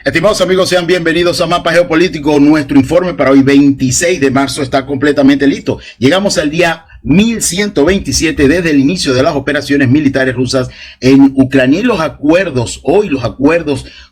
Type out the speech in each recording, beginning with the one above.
Estimados amigos, sean bienvenidos a Mapa Geopolítico. Nuestro informe para hoy, 26 de marzo, está completamente listo. Llegamos al día 1127 desde el inicio de las operaciones militares rusas en Ucrania. Y los acuerdos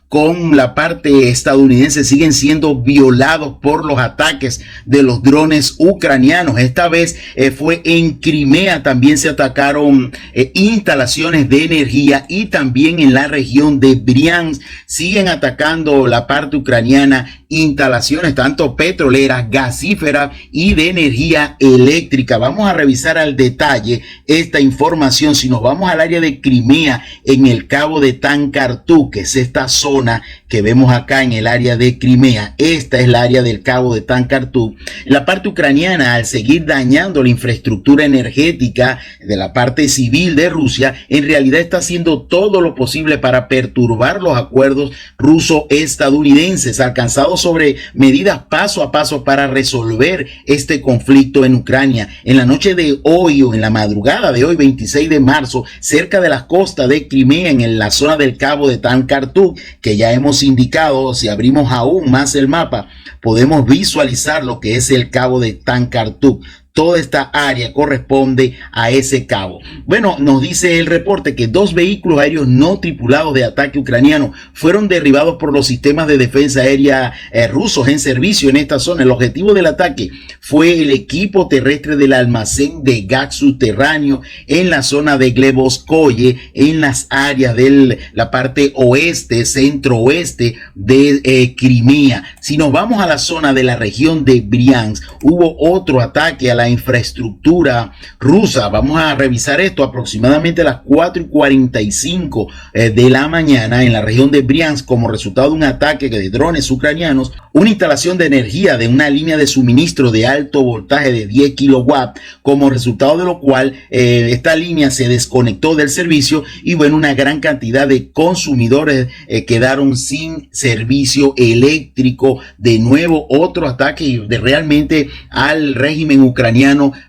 con la parte estadounidense siguen siendo violados por los ataques de los drones ucranianos. Esta vez fue en Crimea. También se atacaron instalaciones de energía, y también en la región de Briansk siguen atacando la parte ucraniana instalaciones tanto petroleras, gasíferas y de energía eléctrica. Vamos a revisar al detalle esta información. Si nos vamos al área de Crimea, en el cabo de Tankartuk, que es esta zona que vemos acá en el área de Crimea, esta es la área del cabo de Tankartuk. La parte ucraniana, al seguir dañando la infraestructura energética de la parte civil de Rusia, en realidad está haciendo todo lo posible para perturbar los acuerdos ruso-estadounidenses, alcanzados sobre medidas paso a paso para resolver este conflicto en Ucrania. En la noche de hoy, o en la madrugada de hoy, 26 de marzo, cerca de las costas de Crimea, en la zona del cabo de Tankartuk, que ya hemos indicado, si abrimos aún más el mapa, podemos visualizar lo que es el cabo de Tankartuk. Toda esta área corresponde a ese cabo. Bueno, nos dice el reporte que 2 vehículos aéreos no tripulados de ataque ucraniano fueron derribados por los sistemas de defensa aérea rusos en servicio en esta zona. El objetivo del ataque fue el equipo terrestre del almacén de gas subterráneo en la zona de Glebovskoye, en las áreas de la parte oeste, centro-oeste de Crimea. Si nos vamos a la zona de la región de Briansk, hubo otro ataque a la infraestructura rusa. Vamos a revisar esto aproximadamente a las 4:45 de la mañana en la región de Briansk, como resultado de un ataque de drones ucranianos. Una instalación de energía de una línea de suministro de alto voltaje de 10 kilowatts, como resultado de lo cual esta línea se desconectó del servicio, y bueno, una gran cantidad de consumidores quedaron sin servicio eléctrico. De nuevo, otro ataque de realmente al régimen ucraniano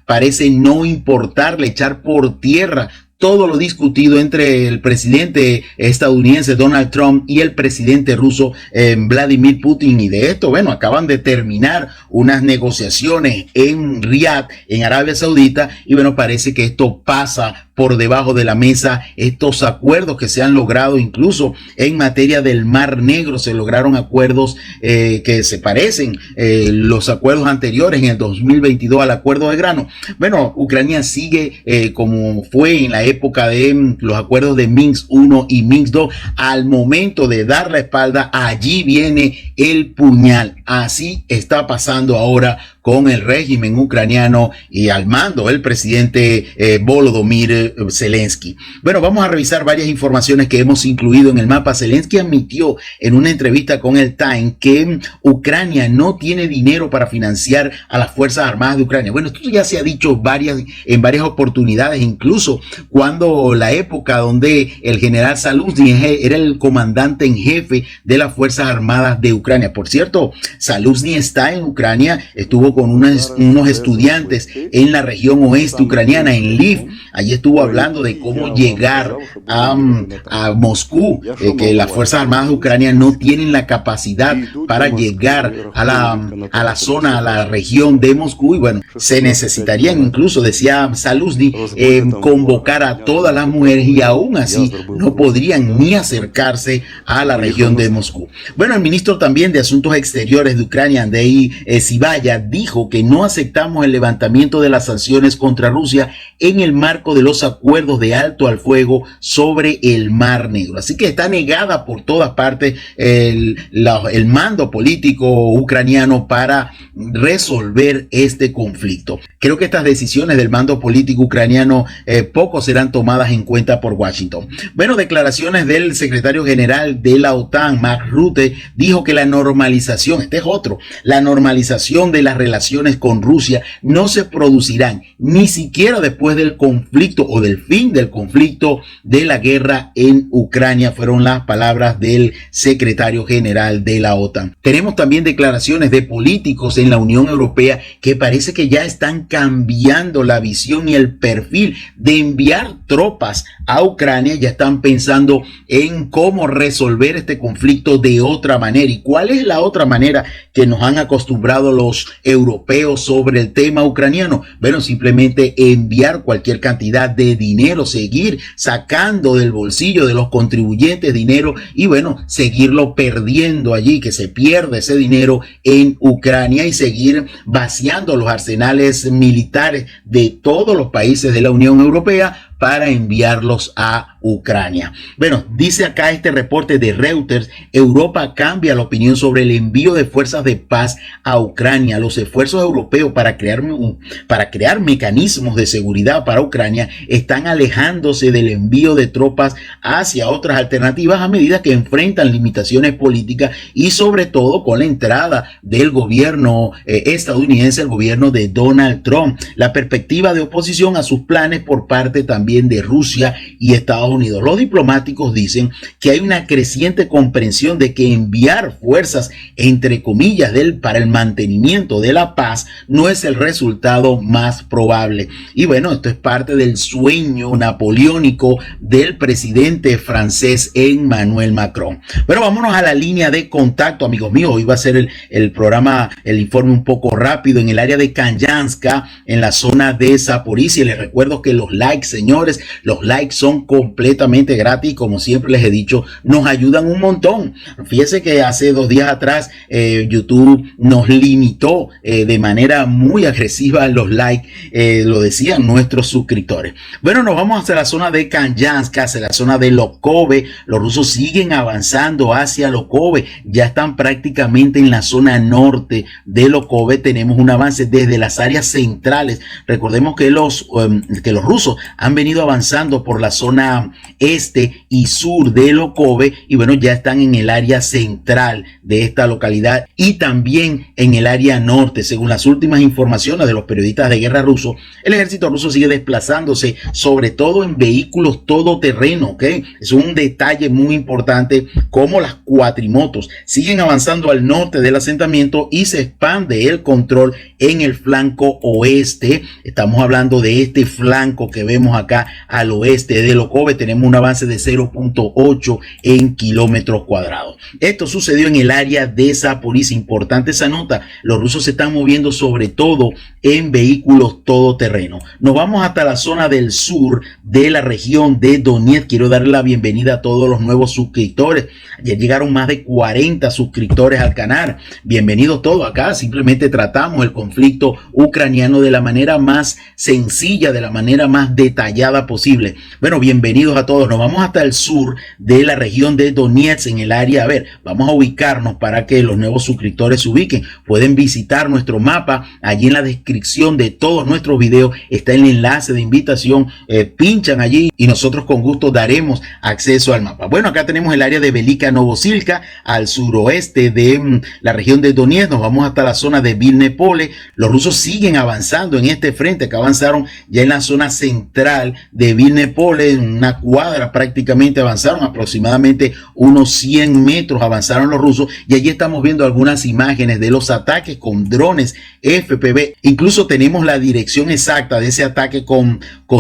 parece no importarle, echar por tierra todo lo discutido entre el presidente estadounidense Donald Trump y el presidente ruso Vladimir Putin. Y de esto, bueno, acaban de terminar unas negociaciones en Riad, en Arabia Saudita, y bueno, parece que esto pasa por debajo de la mesa. Estos acuerdos que se han logrado, incluso en materia del Mar Negro, se lograron acuerdos que se parecen los acuerdos anteriores en el 2022 al acuerdo de grano. Bueno, Ucrania sigue como fue en la época de los acuerdos de Minsk 1 y Minsk 2. Al momento de dar la espalda, allí viene el puñal. Así está pasando ahora con el régimen ucraniano y al mando el presidente Volodymyr Zelensky. Bueno, vamos a revisar varias informaciones que hemos incluido en el mapa. Zelensky admitió en una entrevista con el Time que Ucrania no tiene dinero para financiar a las Fuerzas Armadas de Ucrania. Bueno, esto ya se ha dicho en varias oportunidades, incluso cuando la época donde el general Zaluzny era el comandante en jefe de las Fuerzas Armadas de Ucrania. Por cierto, Zaluzny está en Ucrania, estuvo con unos estudiantes en la región oeste ucraniana, en Lviv. Allí estuvo hablando de cómo llegar a Moscú, que las Fuerzas Armadas de Ucrania no tienen la capacidad para llegar a la zona, a la región de Moscú, y bueno, se necesitarían, incluso decía Zaluzny, convocar a todas las mujeres, y aún así no podrían ni acercarse a la región de Moscú. Bueno, el ministro también de Asuntos Exteriores de Ucrania, Andrei Sibaya, dijo que no aceptamos el levantamiento de las sanciones contra Rusia en el marco de los acuerdos de alto al fuego sobre el Mar Negro. Así que está negada por todas partes el mando político ucraniano para resolver este conflicto. Creo que estas decisiones del mando político ucraniano poco serán tomadas en cuenta por Washington. Bueno, declaraciones del secretario general de la OTAN, Mark Rutte, dijo que la normalización, esta este es otro. La normalización de las relaciones con Rusia no se producirán ni siquiera después del conflicto o del fin del conflicto de la guerra en Ucrania, fueron las palabras del secretario general de la OTAN. Tenemos también declaraciones de políticos en la Unión Europea que parece que ya están cambiando la visión y el perfil de enviar tropas a Ucrania. Ya están pensando en cómo resolver este conflicto de otra manera. ¿Y cuál es la otra manera que nos han acostumbrado los europeos sobre el tema ucraniano? Bueno, simplemente enviar cualquier cantidad de dinero, seguir sacando del bolsillo de los contribuyentes dinero y bueno, seguirlo perdiendo allí, que se pierda ese dinero en Ucrania y seguir vaciando los arsenales militares de todos los países de la Unión Europea para enviarlos a Ucrania. Bueno, dice acá este reporte de Reuters, Europa cambia la opinión sobre el envío de fuerzas de paz a Ucrania. Los esfuerzos europeos para crear mecanismos de seguridad para Ucrania están alejándose del envío de tropas hacia otras alternativas a medida que enfrentan limitaciones políticas y sobre todo con la entrada del gobierno estadounidense, el gobierno de Donald Trump. La perspectiva de oposición a sus planes por parte también de Rusia y Estados Unidos. Los diplomáticos dicen que hay una creciente comprensión de que enviar fuerzas, entre comillas, para el mantenimiento de la paz no es el resultado más probable. Y bueno, esto es parte del sueño napoleónico del presidente francés Emmanuel Macron. Pero vámonos a la línea de contacto, amigos míos. Hoy va a ser el programa, el informe un poco rápido en el área de Kanyanska, en la zona de Zaporizhia. Les recuerdo que los likes, señores, los likes son completamente gratis. Como siempre les he dicho, nos ayudan un montón. Fíjense que hace 2 días atrás YouTube nos limitó de manera muy agresiva los likes, lo decían nuestros suscriptores. Bueno, nos vamos hacia la zona de Kanyanska, hacia la zona de Lokove. Los rusos siguen avanzando hacia Lokove, ya están prácticamente en la zona norte de Lokove. Tenemos un avance desde las áreas centrales. Recordemos que los rusos han venido avanzando por la zona este y sur de Lokove y bueno, ya están en el área central de esta localidad y también en el área norte. Según las últimas informaciones de los periodistas de guerra rusos, el ejército ruso sigue desplazándose sobre todo en vehículos todoterreno, ¿ok? Es un detalle muy importante, como las cuatrimotos siguen avanzando al norte del asentamiento y se expande el control en el flanco oeste. Estamos hablando de este flanco que vemos acá al oeste de Lokove. Tenemos un avance de 0.8 en kilómetros cuadrados. Esto sucedió en el área de Zaporizhia. Importante esa nota. Los rusos se están moviendo sobre todo en vehículos todoterreno. Nos vamos hasta la zona del sur de la región de Donetsk. Quiero darle la bienvenida a todos los nuevos suscriptores. Ya llegaron más de 40 suscriptores al canal. Bienvenidos todos acá. Simplemente tratamos el conflicto ucraniano de la manera más sencilla, de la manera más detallada posible. Bueno, bienvenidos a todos. Nos vamos hasta el sur de la región de Donetsk, en el área. A ver, vamos a ubicarnos para que los nuevos suscriptores se ubiquen. Pueden visitar nuestro mapa. Allí en la descripción de todos nuestros videos está el enlace de invitación. Pinchan allí y nosotros con gusto daremos acceso al mapa. Bueno, acá tenemos el área de Velika Novosilka, al suroeste de la región de Donetsk. Nos vamos hasta la zona de Vilnepole. Los rusos siguen avanzando en este frente, que avanzaron ya en la zona central de Vilnepole, en una cuadra prácticamente avanzaron, aproximadamente unos 100 metros avanzaron los rusos, y allí estamos viendo algunas imágenes de los ataques con drones FPV. Incluso tenemos la dirección exacta de ese ataque con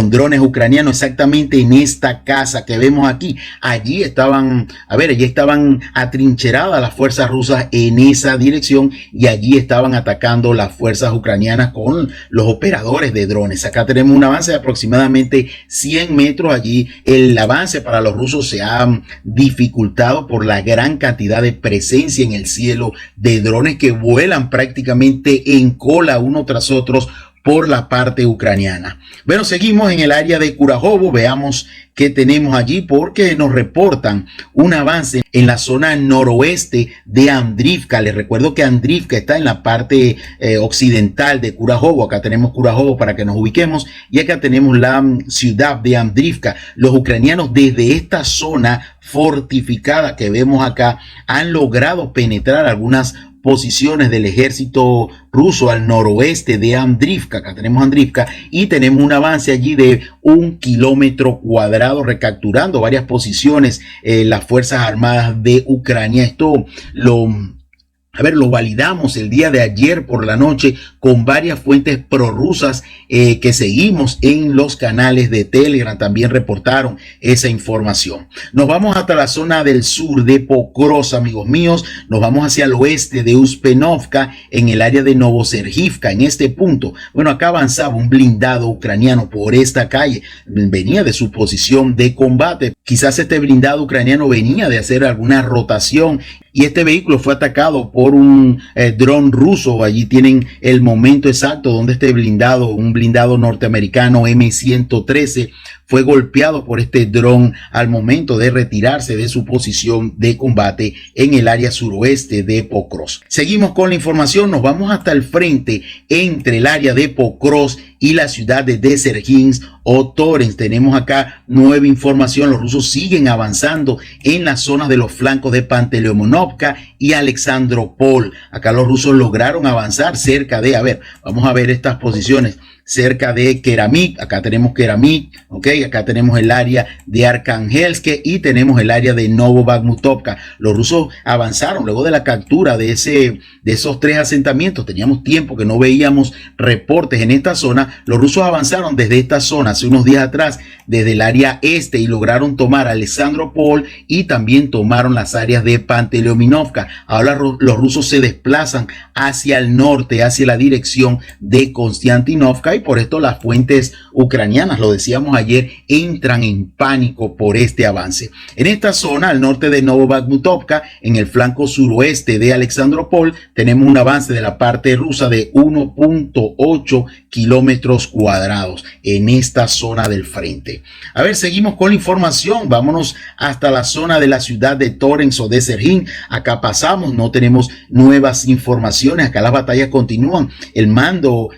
drones ucranianos, exactamente en esta casa que vemos aquí. Allí estaban, allí estaban atrincheradas las fuerzas rusas en esa dirección, y allí estaban atacando las fuerzas ucranianas con los operadores de drones. Acá tenemos un avance de aproximadamente 100 metros. Allí el avance para los rusos se ha dificultado por la gran cantidad de presencia en el cielo de drones que vuelan prácticamente en cola uno tras otros por la parte ucraniana. Bueno, seguimos en el área de Kurajovo. Veamos qué tenemos allí, porque nos reportan un avance en la zona noroeste de Andrivka. Les recuerdo que Andrivka está en la parte occidental de Kurajovo. Acá tenemos Kurajovo para que nos ubiquemos, y acá tenemos la ciudad de Andrivka. Los ucranianos desde esta zona fortificada que vemos acá han logrado penetrar algunas posiciones del ejército ruso al noroeste de Andrivka. Acá tenemos Andrivka y tenemos un avance allí de 1 kilómetro cuadrado, recapturando varias posiciones las Fuerzas Armadas de Ucrania. Esto lo validamos el día de ayer por la noche con varias fuentes prorrusas que seguimos en los canales de Telegram. También reportaron esa información. Nos vamos hasta la zona del sur de Pokrovsk, amigos míos. Nos vamos hacia el oeste de Uspenovka, en el área de Novosergivka. En este punto, bueno, acá avanzaba un blindado ucraniano por esta calle. Venía de su posición de combate. Quizás este blindado ucraniano venía de hacer alguna rotación y este vehículo fue atacado por un dron ruso. Allí tienen el momento exacto donde este blindado, un blindado norteamericano M113, fue golpeado por este dron al momento de retirarse de su posición de combate en el área suroeste de Pokrovsk. Seguimos con la información, nos vamos hasta el frente entre el área de Pokrovsk y la ciudad de Dzerzhinsk o Torens. Tenemos acá nueva información. Los rusos siguen avanzando en las zonas de los flancos de Panteleimonovka y Alexandropol. Acá los rusos lograron avanzar cerca de, vamos a ver estas posiciones. Cerca de Keramik, acá tenemos Keramik, ok, acá tenemos el área de Arkhangelsk y tenemos el área de Novobakhmutovka. Los rusos avanzaron luego de la captura de esos 3 asentamientos. Teníamos tiempo que no veíamos reportes en esta zona. Los rusos avanzaron desde esta zona hace unos días atrás, desde el área este, y lograron tomar Alexandropol y también tomaron las áreas de Panteleimonovka. Ahora los rusos se desplazan hacia el norte, hacia la dirección de Konstantinovka. Y por esto las fuentes ucranianas, lo decíamos ayer, entran en pánico por este avance. En esta zona, al norte de Novobakhmutovka, en el flanco suroeste de Alexandropol, tenemos un avance de la parte rusa de 1.8 kilómetros cuadrados en esta zona del frente. A ver, seguimos con la información. Vámonos hasta la zona de la ciudad de Torens o de Dzerzhinsk. Acá pasamos, no tenemos nuevas informaciones. Acá las batallas continúan. El mando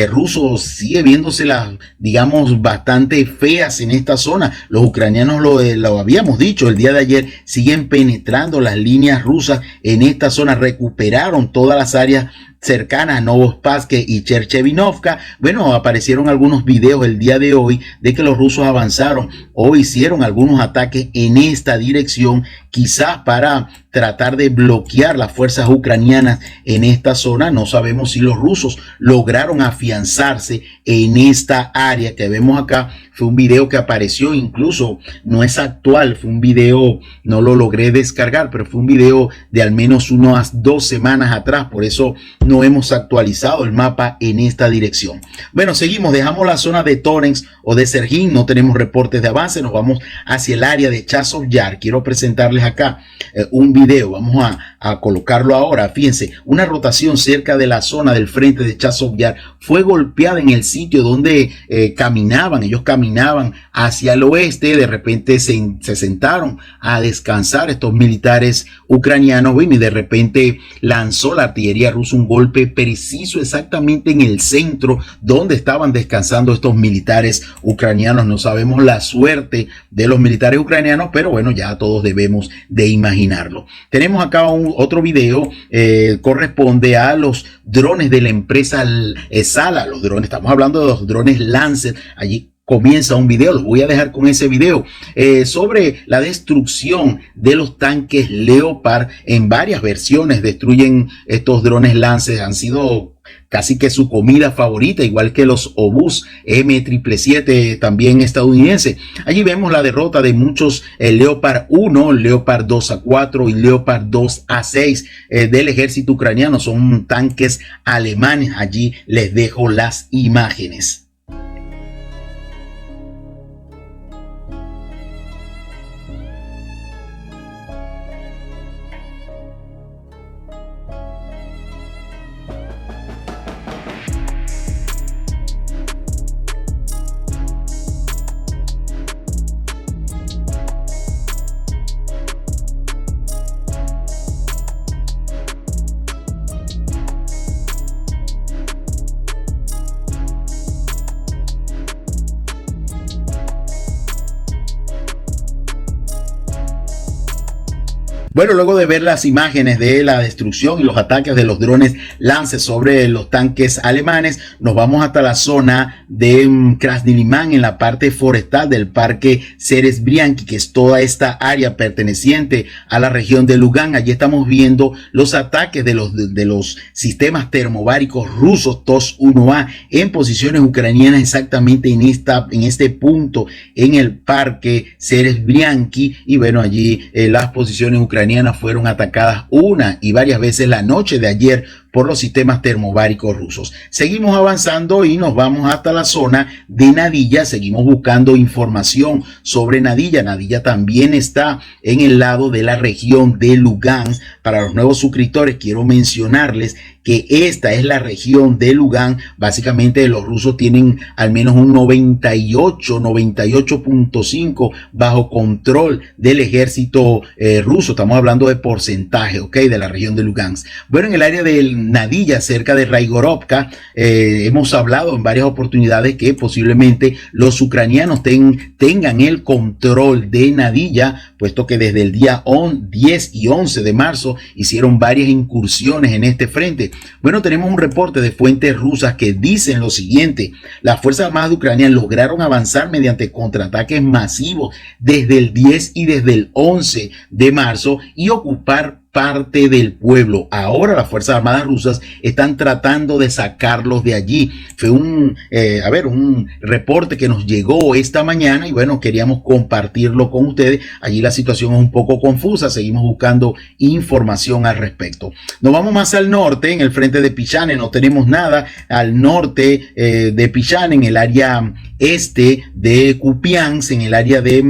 ruso sigue viéndoselas, digamos, bastante feas en esta zona. Los ucranianos, lo habíamos dicho el día de ayer, siguen penetrando las líneas rusas en esta zona. Recuperaron todas las áreas cercanas a Novospassk y Cherchevinovka. Bueno, aparecieron algunos videos el día de hoy de que los rusos avanzaron o hicieron algunos ataques en esta dirección, quizás para tratar de bloquear las fuerzas ucranianas en esta zona. No sabemos si los rusos lograron afianzarse en esta área que vemos acá. Fue un video que apareció, incluso no es actual, fue un video, no lo logré descargar, pero fue un video de al menos unas 2 semanas atrás, por eso no hemos actualizado el mapa en esta dirección. Bueno, seguimos, dejamos la zona de Torens o de Dzerzhinsk, no tenemos reportes de avance, nos vamos hacia el área de Chazov Yar. Quiero presentarles acá un video, vamos a colocarlo ahora. Fíjense, una rotación cerca de la zona del frente de Chazov Yar fue golpeada en el sitio donde ellos caminaban hacia el oeste. De repente se sentaron a descansar estos militares ucranianos, y de repente lanzó la artillería rusa un golpe preciso exactamente en el centro donde estaban descansando estos militares ucranianos. No sabemos la suerte de los militares ucranianos, pero bueno, ya todos debemos de imaginarlo. Tenemos acá otro video, corresponde a los drones de la empresa Sala. Los drones, estamos hablando de los drones Lancer. Allí comienza un video, los voy a dejar con ese video, sobre la destrucción de los tanques Leopard en varias versiones. Destruyen estos drones Lancer, han sido casi que su comida favorita, igual que los obús M777 también estadounidense. Allí vemos la derrota de muchos Leopard 1, Leopard 2A4 y Leopard 2A6 del ejército ucraniano. Son tanques alemanes. Allí les dejo las imágenes. Bueno, luego de ver las imágenes de la destrucción y los ataques de los drones Lance sobre los tanques alemanes, nos vamos hasta la zona de Krasny Liman, en la parte forestal del parque Seresbrianki, que es toda esta área perteneciente a la región de Lugansk. Allí estamos viendo los ataques de los sistemas termobáricos rusos TOS-1A en posiciones ucranianas, exactamente en este punto en el parque Seresbrianki. Y bueno, allí las posiciones ucranianas fueron atacadas una y varias veces la noche de ayer por los sistemas termobáricos rusos. Seguimos avanzando y nos vamos hasta la zona de Nadilla. Seguimos buscando información sobre Nadilla. Nadilla también está en el lado de la región de Lugansk. Para los nuevos suscriptores quiero mencionarles que esta es la región de Lugansk. Básicamente los rusos tienen al menos un 98.5 bajo control del ejército ruso. Estamos hablando de porcentaje, ¿ok? De la región de Lugansk. Bueno, en el área del Nadilla, cerca de Raigorovka, hemos hablado en varias oportunidades que posiblemente los ucranianos tengan el control de Nadilla, puesto que desde el día 10 y 11 de marzo hicieron varias incursiones en este frente. Bueno, tenemos un reporte de fuentes rusas que dicen lo siguiente: las Fuerzas Armadas de Ucrania lograron avanzar mediante contraataques masivos desde el 10 y desde el 11 de marzo y ocupar parte del pueblo. Ahora las Fuerzas Armadas rusas están tratando de sacarlos de allí. Fue un reporte que nos llegó esta mañana y bueno, queríamos compartirlo con ustedes. Allí la situación es un poco confusa. Seguimos buscando información al respecto. Nos vamos más al norte, en el frente de Pichane. No tenemos nada al norte de Pichane, en el área este de Kupiansk, en el área de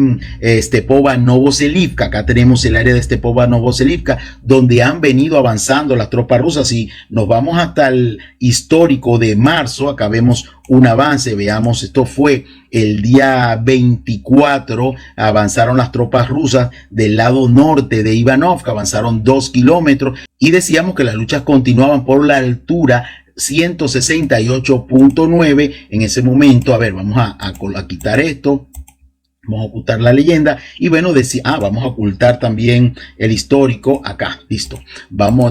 Stepova-Novoselivka. Acá tenemos el área de Stepova-Novoselivka, donde han venido avanzando las tropas rusas. Y nos vamos hasta el histórico de marzo. Acá vemos un avance. Veamos, esto fue el día 24. Avanzaron las tropas rusas del lado norte de Ivanovka, avanzaron 2 kilómetros y decíamos que las luchas continuaban por la altura 168.9 en ese momento. A ver, vamos a quitar esto. Vamos a ocultar la leyenda y bueno, vamos a ocultar también el histórico acá, listo.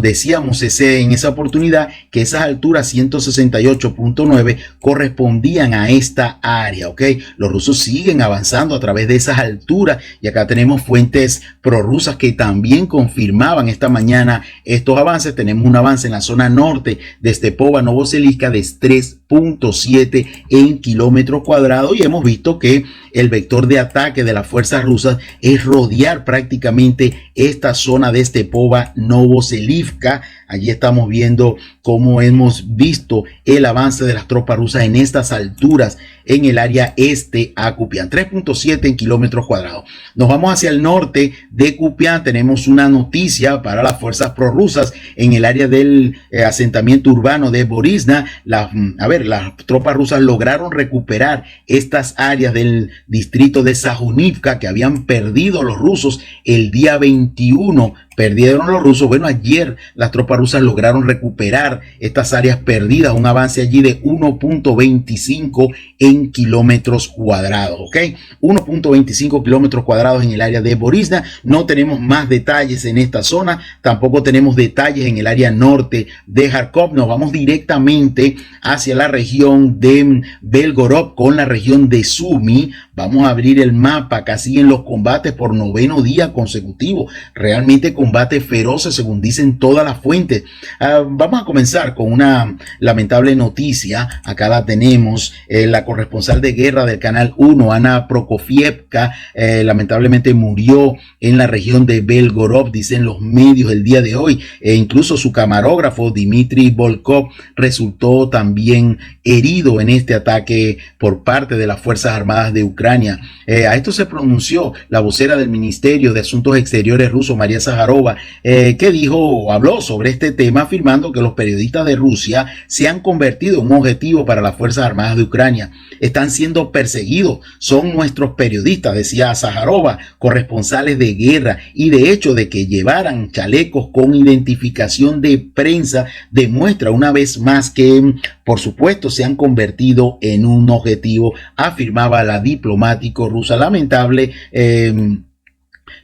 Decíamos en esa oportunidad que esas alturas 168.9 correspondían a esta área, ¿ok? Los rusos siguen avanzando a través de esas alturas y acá tenemos fuentes prorrusas que también confirmaban esta mañana estos avances. Tenemos un avance en la zona norte de Stepova-Novoselivka de 3.7 en kilómetros cuadrados y hemos visto que el vector de ataque de las fuerzas rusas es rodear prácticamente esta zona de Stepova-Novoselivka. Allí estamos viendo cómo hemos visto el avance de las tropas rusas en estas alturas en el área este a Kupiansk, 3.7 en kilómetros cuadrados. Nos vamos hacia el norte de Kupiansk. Tenemos una noticia para las fuerzas prorrusas en el área del asentamiento urbano de Borisna. Las tropas rusas lograron recuperar estas áreas del distrito de Sajunivka que habían perdido los rusos el día 21. Perdieron los rusos. Bueno, ayer las tropas rusas lograron recuperar estas áreas perdidas, un avance allí de 1.25 en kilómetros cuadrados, ¿ok? 1.25 kilómetros cuadrados en el área de Borisna. No tenemos más detalles en esta zona, tampoco tenemos detalles en el área norte de Kharkov. Nos vamos directamente hacia la región de Belgorod con la región de Sumy. Vamos a abrir el mapa. Acá siguen los combates por 9º día consecutivo. Realmente combates feroces según dicen todas las fuentes. Vamos a comenzar con una lamentable noticia. Acá la tenemos. La corresponsal de guerra del Canal 1, Ana Prokofievka, lamentablemente murió en la región de Belgorod, dicen los medios el día de hoy. Incluso su camarógrafo Dmitry Volkov resultó también herido en este ataque por parte de las Fuerzas Armadas de Ucrania. A esto se pronunció la vocera del Ministerio de Asuntos Exteriores ruso, María Zaharova, que dijo o habló sobre este tema, afirmando que los periodistas de Rusia se han convertido en un objetivo para las Fuerzas Armadas de Ucrania. Están siendo perseguidos, son nuestros periodistas, decía Zaharova, corresponsales de guerra, y de hecho de que llevaran chalecos con identificación de prensa demuestra una vez más que, por supuesto, se han convertido en un objetivo, afirmaba la diplomático rusa.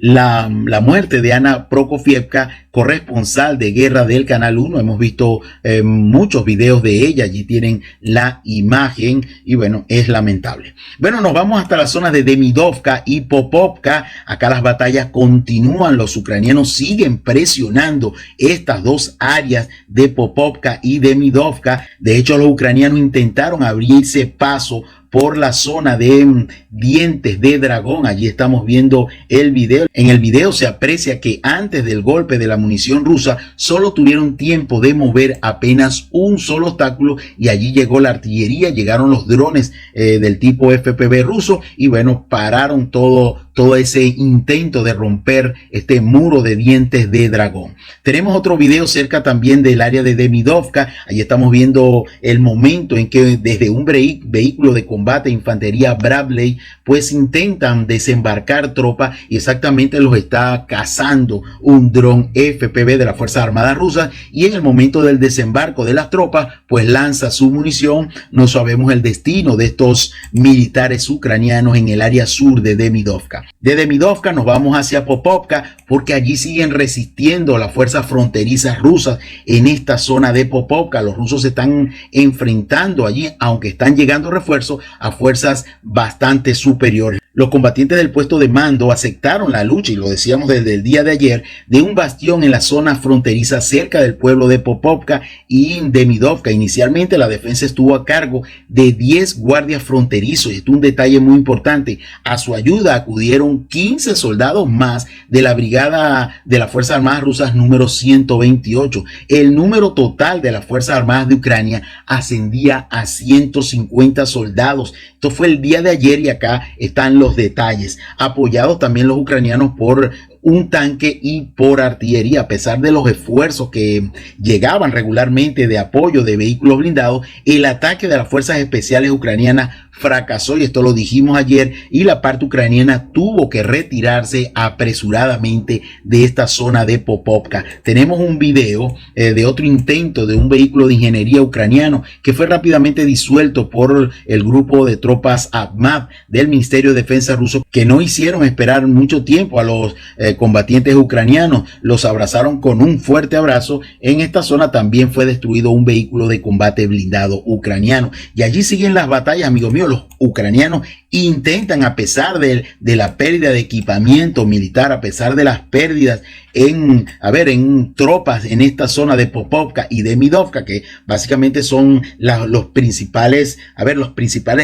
la muerte de Ana Prokofievka, corresponsal de guerra del Canal 1. Hemos visto muchos videos de ella, allí tienen la imagen y bueno, es lamentable. Bueno, nos vamos hasta la zona de Demidovka y Popovka. Acá las batallas continúan, los ucranianos siguen presionando estas dos áreas de Popovka y Demidovka. De hecho, los ucranianos intentaron abrirse paso por la zona de Dientes de Dragón. Allí estamos viendo el video. En el video se aprecia que antes del golpe de la munición rusa solo tuvieron tiempo de mover apenas un solo obstáculo y allí llegó la artillería, llegaron los drones del tipo FPV ruso y bueno, pararon todo ese intento de romper este muro de Dientes de Dragón. Tenemos otro video cerca también del área de Demidovka. Allí estamos viendo el momento en que desde un vehículo de combate infantería Bradley pues intentan desembarcar tropas y exactamente los está cazando un dron FPV de las Fuerzas Armadas rusas, y en el momento del desembarco de las tropas pues lanza su munición. No sabemos el destino de estos militares ucranianos en el área sur de Demidovka. De Demidovka nos vamos hacia Popovka porque allí siguen resistiendo las fuerzas fronterizas rusas en esta zona de Popovka. Los rusos se están enfrentando allí, aunque están llegando refuerzos, a fuerzas bastante superiores. Los combatientes del puesto de mando aceptaron la lucha, y lo decíamos desde el día de ayer, de un bastión en la zona fronteriza cerca del pueblo de Popovka y Demidovka. Inicialmente la defensa estuvo a cargo de 10 guardias fronterizos, y esto es un detalle muy importante. A su ayuda acudieron 15 soldados más de la brigada de las Fuerzas Armadas rusas número 128. El número total de las Fuerzas Armadas de Ucrania ascendía a 150 soldados. Esto fue el día de ayer y acá están los detalles. Apoyados también los ucranianos por un tanque y por artillería. A pesar de los esfuerzos que llegaban regularmente de apoyo de vehículos blindados, el ataque de las fuerzas especiales ucranianas fracasó, y esto lo dijimos ayer, y la parte ucraniana tuvo que retirarse apresuradamente de esta zona de Popovka. Tenemos un video de otro intento de un vehículo de ingeniería ucraniano que fue rápidamente disuelto por el grupo de tropas Akhmat del Ministerio de Defensa ruso, que no hicieron esperar mucho tiempo a los combatientes ucranianos. Los abrazaron con un fuerte abrazo. En esta zona también fue destruido un vehículo de combate blindado ucraniano, y allí siguen las batallas, amigos míos. Los ucranianos intentan, a pesar de la pérdida de equipamiento militar, a pesar de las pérdidas en tropas en esta zona de Popovka y Demidovka, que básicamente son los principales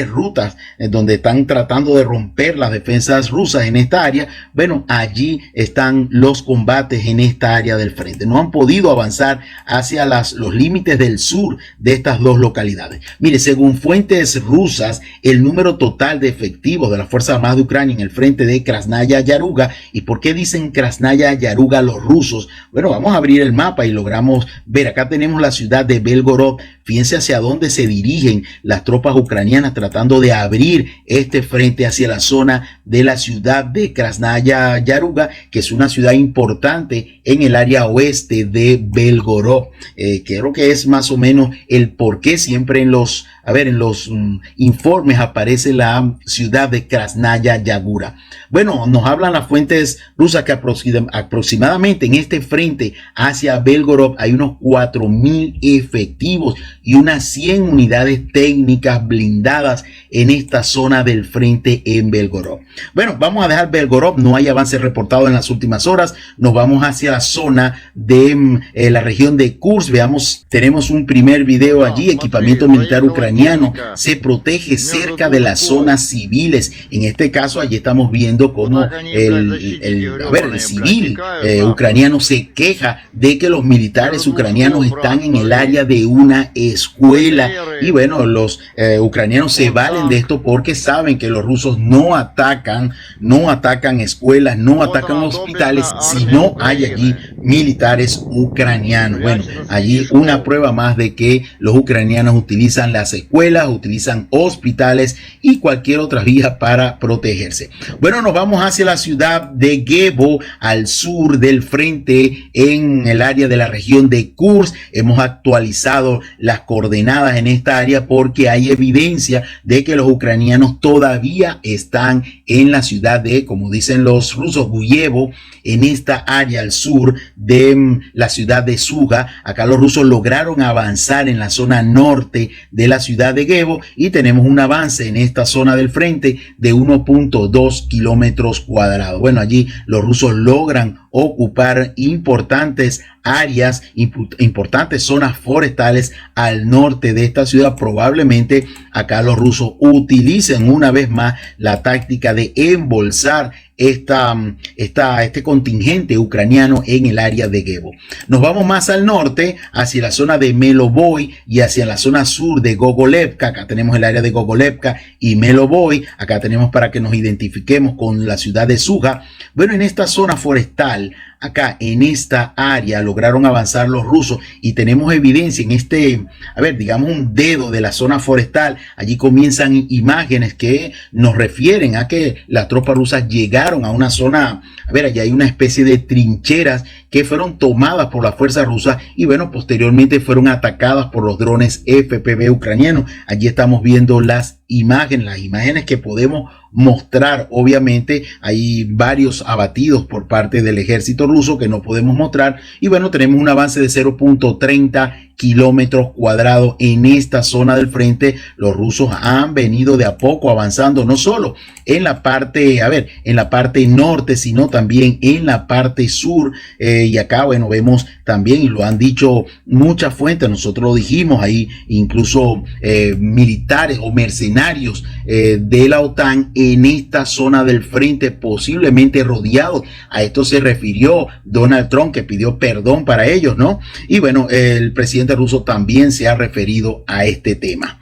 rutas donde están tratando de romper las defensas rusas en esta área. Bueno, allí están los combates en esta área del frente. No han podido avanzar hacia los límites del sur de estas dos localidades. Mire, según fuentes rusas, el número total de efectivos de las Fuerzas Armadas de Ucrania en el frente de Krasnaya Yaruga. ¿Y por qué dicen Krasnaya Yaruga los rusos? Bueno, vamos a abrir el mapa y logramos ver. Acá tenemos la ciudad de Belgorod. Fíjense hacia dónde se dirigen las tropas ucranianas tratando de abrir este frente hacia la zona de la ciudad de Krasnaya Yaruga, que es una ciudad importante en el área oeste de Belgorod. Creo que es más o menos el por qué siempre en los informes aparece la ciudad de Krasnaya Yaruga. Bueno, nos hablan las fuentes rusas que aproximadamente en este frente hacia Belgorod hay unos 4.000 efectivos y unas 100 unidades técnicas blindadas en esta zona del frente en Belgorod. Bueno, vamos a dejar Belgorod, no hay avance reportado en las últimas horas. Nos vamos hacia la zona de la región de Kursk. Veamos, tenemos un primer video allí. Equipamiento militar ucraniano se protege cerca de las zonas civiles. En este caso, allí estamos viendo cómo el civil ucraniano se queja de que los militares ucranianos están en el área de una escuela. Y bueno, los ucranianos se valen de esto porque saben que los rusos no atacan escuelas, no atacan hospitales si no hay allí militares ucranianos. Bueno, allí una prueba más de que los ucranianos utilizan las escuelas, utilizan hospitales y cualquier otras vías para protegerse. Bueno, nos vamos hacia la ciudad de Gebo, al sur del frente, en el área de la región de Kursk. Hemos actualizado las coordenadas en esta área porque hay evidencia de que los ucranianos todavía están en la ciudad de, como dicen los rusos, Guyevo, en esta área al sur de la ciudad de Suga. Acá los rusos lograron avanzar en la zona norte de la ciudad de Gebo y tenemos un avance en esta zona del frente de 1.2 kilómetros cuadrados. Bueno, allí los rusos logran ocupar importantes áreas, importantes zonas forestales al norte de esta ciudad. Probablemente acá los rusos utilicen una vez más la táctica de embolsar este contingente ucraniano en el área de Gebo. Nos vamos más al norte, hacia la zona de Melovoy y hacia la zona sur de Gogolevka. Acá tenemos el área de Gogolevka y Melovoy. Acá tenemos para que nos identifiquemos con la ciudad de Suga. Bueno, en esta zona forestal, acá en esta área lograron avanzar los rusos y tenemos evidencia en digamos un dedo de la zona forestal. Allí comienzan imágenes que nos refieren a que las tropas rusas llegaron a una zona, allí hay una especie de trincheras que fueron tomadas por las fuerzas rusas y bueno, posteriormente fueron atacadas por los drones FPV ucranianos. Allí estamos viendo las imágenes que podemos mostrar. Obviamente hay varios abatidos por parte del ejército ruso que no podemos mostrar y bueno, tenemos un avance de 0.30 kilómetros cuadrados en esta zona del frente. Los rusos han venido de a poco avanzando, no solo en la parte, en la parte norte, sino también en la parte sur. Y acá, bueno, vemos también, y lo han dicho muchas fuentes, nosotros lo dijimos ahí, incluso militares o mercenarios de la OTAN en esta zona del frente, posiblemente rodeados. A esto se refirió Donald Trump, que pidió perdón para ellos, ¿no? Y bueno, el presidente ruso también se ha referido a este tema.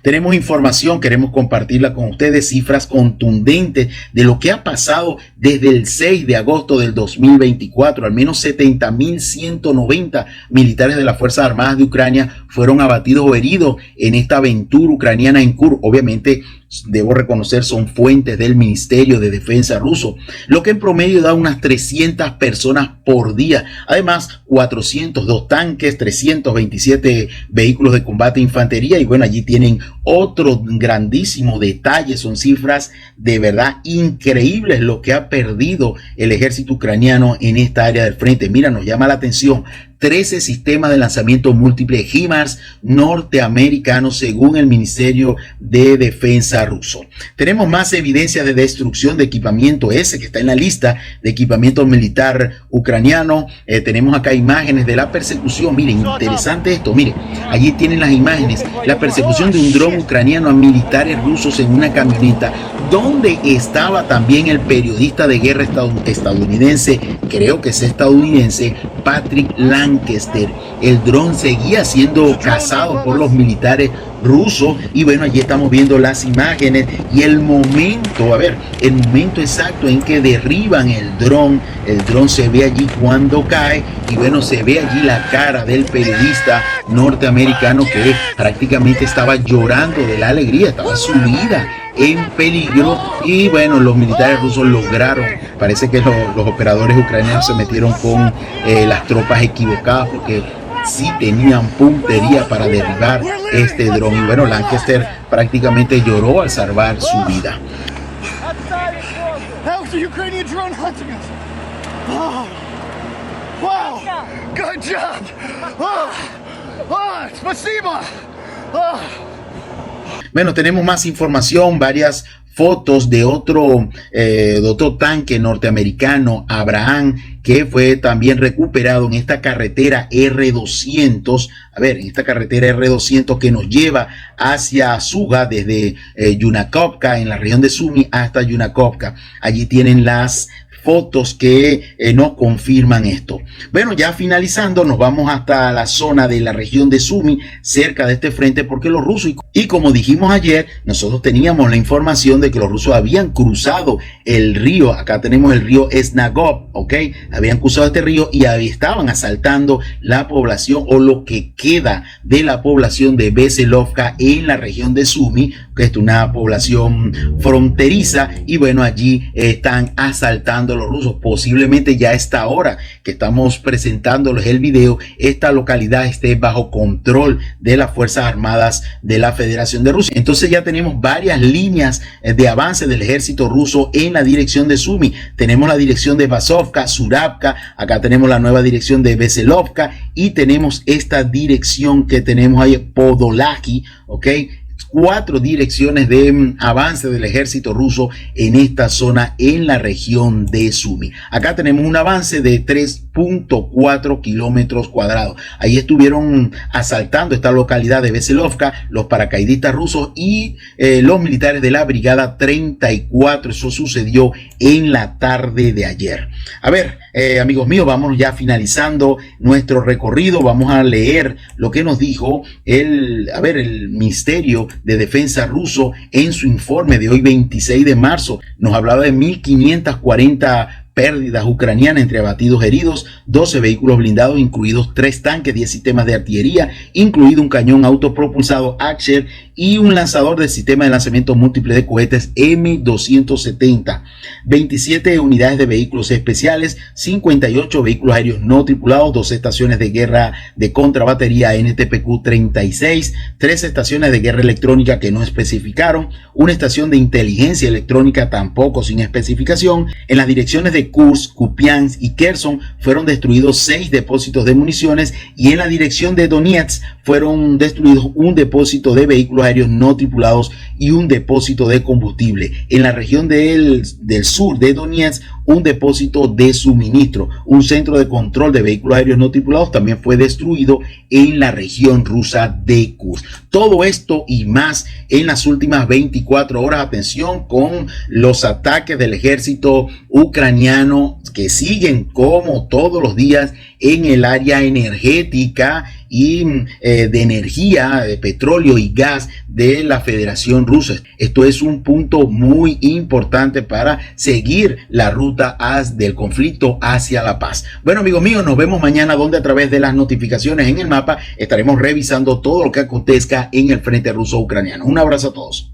Tenemos información, queremos compartirla con ustedes, cifras contundentes de lo que ha pasado desde el 6 de agosto del 2024. Al menos 70.190 militares de las Fuerzas Armadas de Ucrania fueron abatidos o heridos en esta aventura ucraniana en Kursk. Obviamente, debo reconocer, son fuentes del Ministerio de Defensa ruso, lo que en promedio da unas 300 personas por día. Además, 402 tanques, 327 vehículos de combate e infantería. Y bueno, allí tienen otro grandísimo detalle. Son cifras de verdad increíbles lo que ha perdido el ejército ucraniano en esta área del frente. Mira, nos llama la atención. 13 sistemas de lanzamiento múltiple HIMARS norteamericanos, según el Ministerio de Defensa ruso. Tenemos más evidencia de destrucción de equipamiento ese que está en la lista de equipamiento militar ucraniano. Tenemos acá imágenes de la persecución. Miren, interesante esto. Miren, allí tienen las imágenes. La persecución de un dron ucraniano a militares rusos en una camioneta, donde estaba también el periodista de guerra estadounidense, creo que es estadounidense, Patrick Lancaster. El dron seguía siendo cazado por los militares rusos y bueno, allí estamos viendo las imágenes y el momento, el momento exacto en que derriban el dron. El dron se ve allí cuando cae y bueno, se ve allí la cara del periodista norteamericano que prácticamente estaba llorando de la alegría, estaba su vida en peligro. Y bueno, los militares rusos lograron, parece que los operadores ucranianos se metieron con las tropas equivocadas, porque sí tenían puntería para derribar este dron. Y bueno, Lancaster prácticamente lloró al salvar su vida. Wow, good job. Спасибо. Bueno, tenemos más información, varias fotos de otro tanque norteamericano, Abraham, que fue también recuperado en esta carretera R200. En esta carretera R200 que nos lleva hacia Suga desde Yunakovka, en la región de Sumy, hasta Yunakovka. Allí tienen las fotos que nos confirman esto. Bueno, ya finalizando, nos vamos hasta la zona de la región de Sumy, cerca de este frente, porque los rusos, y como dijimos ayer, nosotros teníamos la información de que los rusos habían cruzado el río. Acá tenemos el río Snagov, ¿ok? Habían cruzado este río y estaban asaltando la población, o lo que queda de la población de Veselovka en la región de Sumy, que es una población fronteriza, y bueno, allí están asaltando los rusos. Posiblemente ya a esta hora que estamos presentándoles el video, esta localidad esté bajo control de las Fuerzas Armadas de la Federación de Rusia. Entonces ya tenemos varias líneas de avance del ejército ruso en la dirección de Sumy. Tenemos la dirección de Vasovka, Surabka, acá tenemos la nueva dirección de Veselovka, y tenemos esta dirección que tenemos ahí, Podolaki, ok. 4 direcciones de avance del ejército ruso en esta zona, en la región de Sumy. Acá tenemos un avance de 3.4 kilómetros cuadrados. Ahí estuvieron asaltando esta localidad de Veselovka los paracaidistas rusos y los militares de la brigada 34. Eso sucedió en la tarde de ayer. A ver, amigos míos, vamos ya finalizando nuestro recorrido. Vamos a leer lo que nos dijo el Ministerio de Defensa ruso en su informe de hoy 26 de marzo. Nos hablaba de 1.540 pérdidas ucranianas entre abatidos, heridos, 12 vehículos blindados, incluidos 3 tanques, 10 sistemas de artillería, incluido un cañón autopropulsado Archer y un lanzador de sistema de lanzamiento múltiple de cohetes M270, 27 unidades de vehículos especiales, 58 vehículos aéreos no tripulados, 2 estaciones de guerra de contrabatería NTPQ-36, 3 estaciones de guerra electrónica que no especificaron, una estación de inteligencia electrónica tampoco sin especificación. En las direcciones de Kursk, Kupiansk y Kherson fueron destruidos 6 depósitos de municiones, y en la dirección de Donetsk fueron destruidos un depósito de vehículos aéreos no tripulados y un depósito de combustible. En la región del sur de Donetsk, un depósito de suministro. Un centro de control de vehículos aéreos no tripulados también fue destruido en la región rusa de Kursk. Todo esto y más en las últimas 24 horas. Atención con los ataques del ejército ucraniano que siguen como todos los días en el área energética y de energía, de petróleo y gas de la Federación Rusa. Esto es un punto muy importante para seguir la ruta del conflicto hacia la paz. Bueno, amigos míos, nos vemos mañana, donde a través de las notificaciones en el mapa estaremos revisando todo lo que acontezca en el frente ruso-ucraniano. Un abrazo a todos.